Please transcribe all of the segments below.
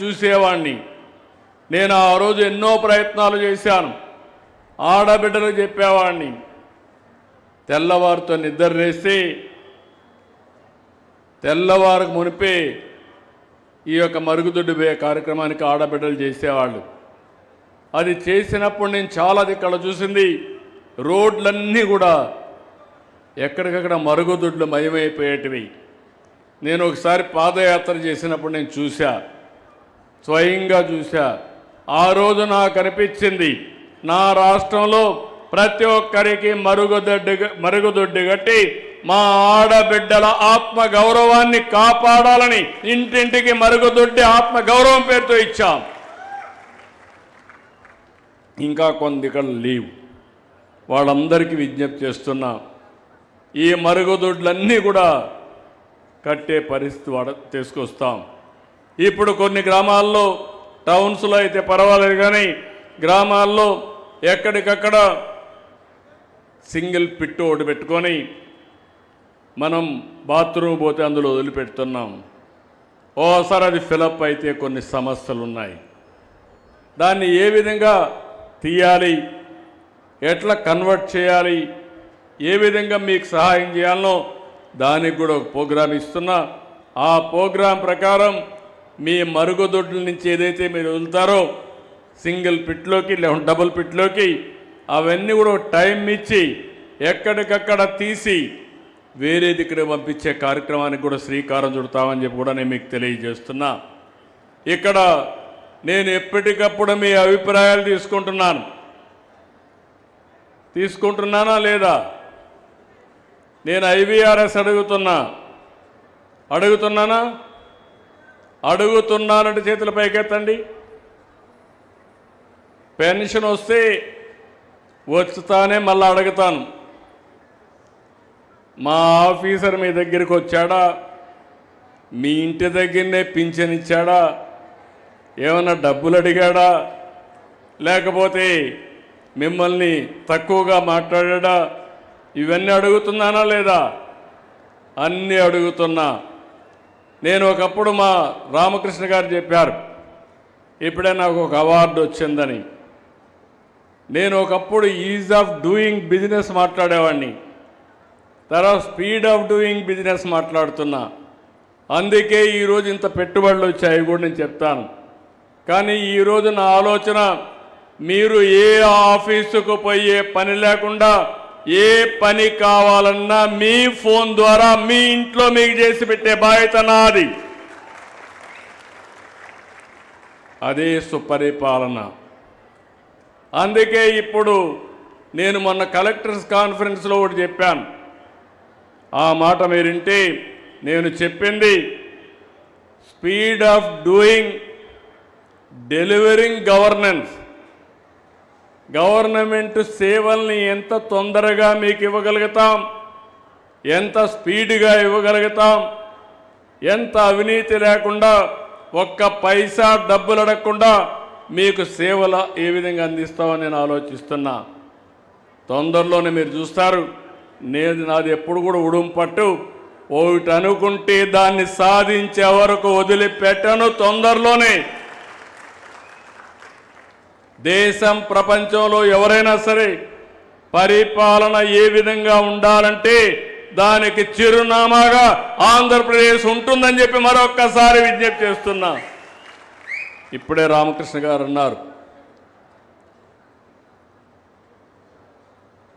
చూసేవాణ్ణి. నేను ఆ రోజు ఎన్నో ప్రయత్నాలు చేశాను. ఆడబిడ్డలు చెప్పేవాడిని, తెల్లవారితో నిద్ర లేసి తెల్లవారికి మునిపే ఈ యొక్క మరుగుదొడ్డి పోయే కార్యక్రమానికి ఆడబిడ్డలు చేసేవాళ్ళు. అది చేసినప్పుడు నేను చాలా దిక్కడ చూసింది, రోడ్లన్నీ కూడా ఎక్కడికక్కడ మరుగుదొడ్లు మయమైపోయేటివి. నేను ఒకసారి పాదయాత్ర చేసినప్పుడు నేను చూశా, స్వయంగా చూశా. ఆ రోజు నాకు అనిపించింది, నా రాష్ట్రంలో ప్రతి ఒక్కరికి మరుగుదొడ్డి కట్టి మా ఆడబిడ్డల ఆత్మ గౌరవాన్ని కాపాడాలని ఇంటింటికి మరుగుదొడ్డి ఆత్మ గౌరవం పేరుతో ఇచ్చాం. ఇంకా కొన్ని ఇక్కడ లీవ్ వాళ్ళందరికీ విజ్ఞప్తి చేస్తున్నా, ఈ మరుగుదొడ్లన్నీ కూడా కట్టే పరిస్థితి తీసుకొస్తాం. ఇప్పుడు కొన్ని గ్రామాల్లో, టౌన్స్లో అయితే పర్వాలేదు, కానీ గ్రామాల్లో ఎక్కడికక్కడ సింగిల్ పిట్టు ఒకటి పెట్టుకొని మనం బాత్రూమ్ పోతే అందులో వదిలిపెడుతున్నాం. ఓసారి అది ఫిలప్ అయితే కొన్ని సమస్యలు ఉన్నాయి. దాన్ని ఏ విధంగా తీయాలి, ఎట్లా కన్వర్ట్ చేయాలి, ఏ విధంగా మీకు సహాయం చేయాలనో దానికి కూడా ఒక ప్రోగ్రాం ఇస్తున్నా. ఆ ప్రోగ్రాం ప్రకారం మీ మరుగుదొడ్ల నుంచి ఏదైతే మీరు వదులుతారో సింగిల్ పిట్లోకి లేకుంటే డబుల్ పిట్లోకి, అవన్నీ కూడా టైం ఇచ్చి ఎక్కడికక్కడ తీసి వేరే దిక్కున పంపించే కార్యక్రమానికి కూడా శ్రీకారం చుడతామని చెప్పి కూడా నేను మీకు తెలియజేస్తున్నా. ఇక్కడ నేను ఎప్పటికప్పుడు మీ అభిప్రాయాలు తీసుకుంటున్నానా లేదా? నేను IVRS అడుగుతున్నానంటే చేతుల పైకెత్తండి. పెన్షన్ వస్తే వచ్చుతానే మళ్ళీ అడుగుతాను, మా ఆఫీసర్ మీ దగ్గరికి వచ్చాడా, మీ ఇంటి దగ్గరనే పింఛన్ ఇచ్చాడా, ఏమన్నా డబ్బులు అడిగాడా, లేకపోతే మిమ్మల్ని తక్కువగా మాట్లాడా, ఇవన్నీ అడుగుతున్నానా లేదా? అన్నీ అడుగుతున్నా. నేను ఒకప్పుడు మా రామకృష్ణ గారు చెప్పారు, ఇప్పుడే నాకు ఒక అవార్డు వచ్చిందని. నేను ఒకప్పుడు ఈజ్ ఆఫ్ డూయింగ్ బిజినెస్ మాట్లాడేవాడిని, తర్వాత స్పీడ్ ఆఫ్ డూయింగ్ బిజినెస్ మాట్లాడుతున్నా. అందుకే ఈరోజు ఇంత పెట్టుబడులు వచ్చాయి కూడా నేను చెప్తాను. కానీ ఈరోజు నా ఆలోచన, మీరు ఏ ఆఫీసుకు పోయే పని లేకుండా ఏ పని కావాలన్నా మీ ఫోన్ ద్వారా మీ ఇంట్లో మీకు చేసి పెట్టే బాధ్యత నాది. అదే సుపరిపాలన. అందుకే ఇప్పుడు నేను మొన్న కలెక్టర్స్ కాన్ఫరెన్స్లో ఒకటి చెప్పాను. ఆ మాట మీరింటే, నేను చెప్పింది speed of doing delivering government సేవల్ని ఎంత తొందరగా మీకు ఇవ్వగలుగుతాం, ఎంత స్పీడ్గా ఇవ్వగలుగుతాం, ఎంత అవినీతి లేకుండా ఒక్క పైసా డబ్బులు అడగకుండా మీకు సేవలు ఏ విధంగా అందిస్తామని నేను ఆలోచిస్తున్నా. తొందరలోనే మీరు చూస్తారు. నాది ఎప్పుడు కూడా ఉడుంపట్టు, ఒకటి అనుకుంటే దాన్ని సాధించే వరకు వదిలిపెట్టను. తొందరలోనే దేశం, ప్రపంచంలో ఎవరైనా సరే పరిపాలన ఏ విధంగా ఉండాలంటే దానికి చిరునామాగా ఆంధ్రప్రదేశ్ ఉంటుందని చెప్పి మరొక్కసారి విజ్ఞప్తి చేస్తున్నా. ఇప్పుడే రామకృష్ణ గారు అన్నారు,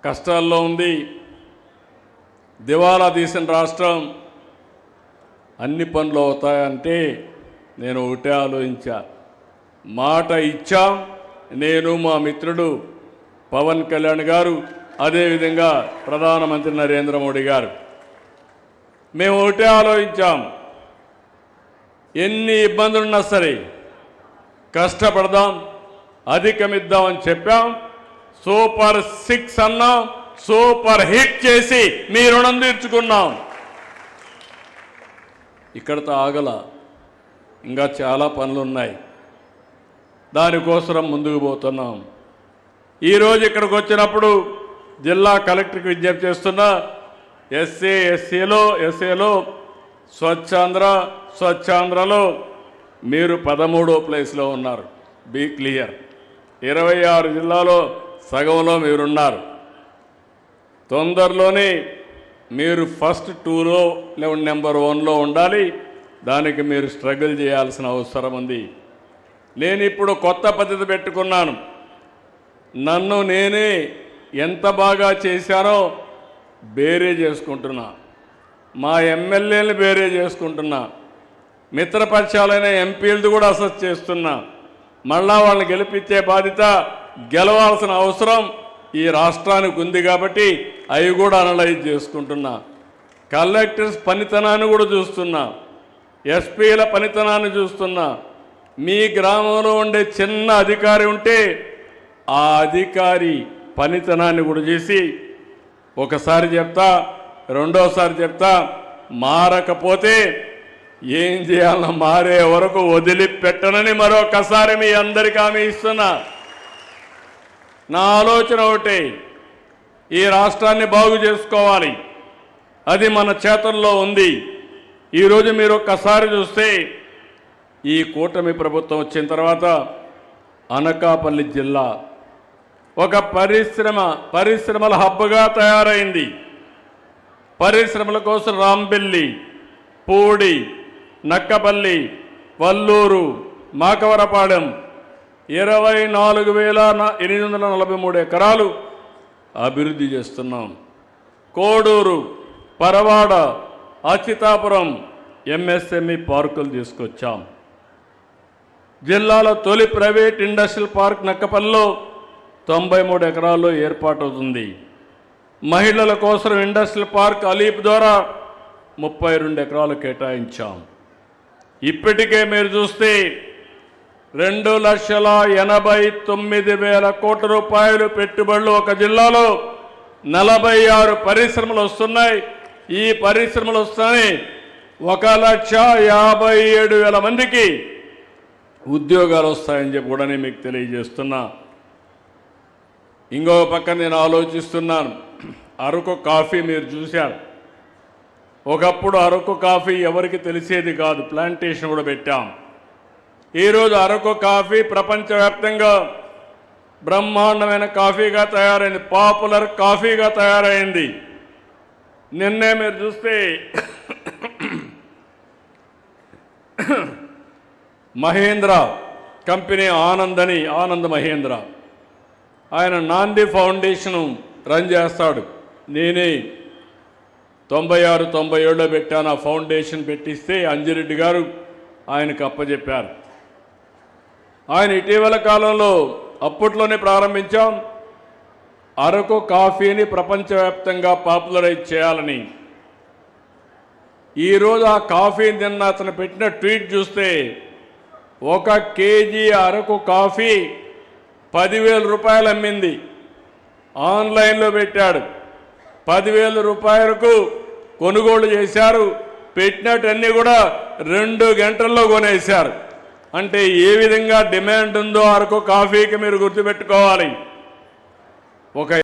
కష్టాల్లో ఉంది, దివాలా తీసిన రాష్ట్రం, అన్ని పనులు అవుతాయంటే నేను ఒకటే ఆలోచించా. మాట ఇచ్చాం. నేను, మా మిత్రుడు పవన్ కళ్యాణ్ గారు, అదేవిధంగా ప్రధానమంత్రి నరేంద్ర మోడీ గారు, మేము ఒకటే ఆలోచించాం. ఎన్ని ఇబ్బందులున్నా సరే కష్టపడదాం, అధిగమిద్దామని చెప్పాం. సూపర్ 6 అన్నాం, సూపర్ హిట్ చేసి మీ రుణం తీర్చుకున్నాం. ఇక్కడతో ఆగల, ఇంకా చాలా పనులున్నాయి. దానికోసం ముందుకు పోతున్నాం. ఈరోజు ఇక్కడికి వచ్చినప్పుడు జిల్లా కలెక్టర్కి విజ్ఞప్తి చేస్తున్నా, ఎస్ఏలో స్వచ్ఛాంధ్రలో మీరు 13వ ప్లేస్లో ఉన్నారు. Be clear. 26 జిల్లాలో సగంలో మీరున్నారు. తొందరలోనే మీరు ఫస్ట్ 2లో నెంబర్ 1లో ఉండాలి. దానికి మీరు స్ట్రగుల్ చేయాల్సిన అవసరం ఉంది. నేను ఇప్పుడు కొత్త పద్ధతి పెట్టుకున్నాను. నన్ను నేనే ఎంత బాగా చేశానో బేరే చేసుకుంటున్నా. మా ఎమ్మెల్యేలు బేరే చేసుకుంటున్నా. మిత్రపక్షాలైన ఎంపీలది కూడా అసెస్ చేస్తున్నా. మళ్ళా వాళ్ళని గెలిపించే బాధ్యత, గెలవాల్సిన అవసరం ఈ రాష్ట్రానికి ఉంది కాబట్టి అవి కూడా అనలైజ్ చేసుకుంటున్నా. కలెక్టర్స్ పనితనాన్ని కూడా చూస్తున్నా. ఎస్పీల పనితనాన్ని చూస్తున్నా. మీ గ్రామంలో ఉండే చిన్న అధికారి ఉంటే ఆ అధికారి పనితనాన్ని కూడా చేసి ఒకసారి చెప్తా, రెండోసారి చెప్తా, మారకపోతే ఏం చేయాలన్నా మారే వరకు వదిలిపెట్టనని మరొకసారి మీ అందరికీ హామీ ఇస్తున్నా. నా ఆలోచన ఒకటే, ఈ రాష్ట్రాన్ని బాగు చేసుకోవాలి. అది మన చేతుల్లో ఉంది. ఈరోజు మీరు ఒక్కసారి చూస్తే ఈ కూటమి ప్రభుత్వం వచ్చిన తర్వాత అనకాపల్లి జిల్లా ఒక పరిశ్రమల హబ్గా తయారైంది. పరిశ్రమల కోసం రాంబెల్లి, పూడి, నక్కపల్లి, వల్లూరు, మాకవరపాలెం 24,843 ఎకరాలు అభివృద్ధి చేస్తున్నాం. కోడూరు, పరవాడ, అచ్యుతాపురం ఎంఎస్ఎంఈ పార్కులు తీసుకొచ్చాం. జిల్లాలో తొలి ప్రైవేట్ ఇండస్ట్రియల్ పార్క్ నక్కపల్లిలో 93 ఎకరాల్లో ఏర్పాటవుతుంది. మహిళల కోసం ఇండస్ట్రియల్ పార్క్ అలీప్ ద్వారా 32 ఎకరాలు కేటాయించాం. ఇప్పటికే మీరు చూస్తే 2,89,000 కోట్ల రూపాయలు పెట్టుబడులు ఒక జిల్లాలో 46 పరిశ్రమలు వస్తున్నాయి. ఈ పరిశ్రమలు వస్తాయి 1,57,000 మందికి ఉద్యోగాలు వస్తాయని చెప్పి కూడా నేను మీకు తెలియజేస్తున్నా. ఇంకో పక్క నేను ఆలోచిస్తున్నాను. అరకు కాఫీ మీరు చూశారు. ఒకప్పుడు అరకు కాఫీ ఎవరికి తెలిసేది కాదు. ప్లాంటేషన్ కూడా పెట్టాం. ఈరోజు అరకు కాఫీ ప్రపంచవ్యాప్తంగా బ్రహ్మాండమైన కాఫీగా తయారైంది. పాపులర్ కాఫీగా తయారైంది. నిన్నే మీరు చూస్తే మహేంద్ర కంపెనీ ఆనంద్ మహేంద్ర, ఆయన నాంది ఫౌండేషన్ రన్ చేస్తాడు. నేనే 96-97లో పెట్టాను. ఆ ఫౌండేషన్ పెట్టిస్తే అంజిరెడ్డి గారు ఆయనకు అప్పచెప్పారు. ఆయన ఇటీవల కాలంలో అప్పట్లోనే ప్రారంభించాం అరకు కాఫీని ప్రపంచవ్యాప్తంగా పాపులరైజ్ చేయాలని. ఈరోజు ఆ కాఫీని నిన్న అతను పెట్టిన ట్వీట్ చూస్తే 1 కేజీ అరకు కాఫీ 10,000 రూపాయలు అమ్మింది. ఆన్లైన్లో పెట్టాడు. 10,000 రూపాయలకు కొనుగోలు చేశారు. పెట్టినట్టన్నీ కూడా 2 గంటల్లో కొనేశారు. అంటే ఏ విధంగా డిమాండ్ ఉందో అరకు కాఫీకి మీరు గుర్తుపెట్టుకోవాలి. ఒక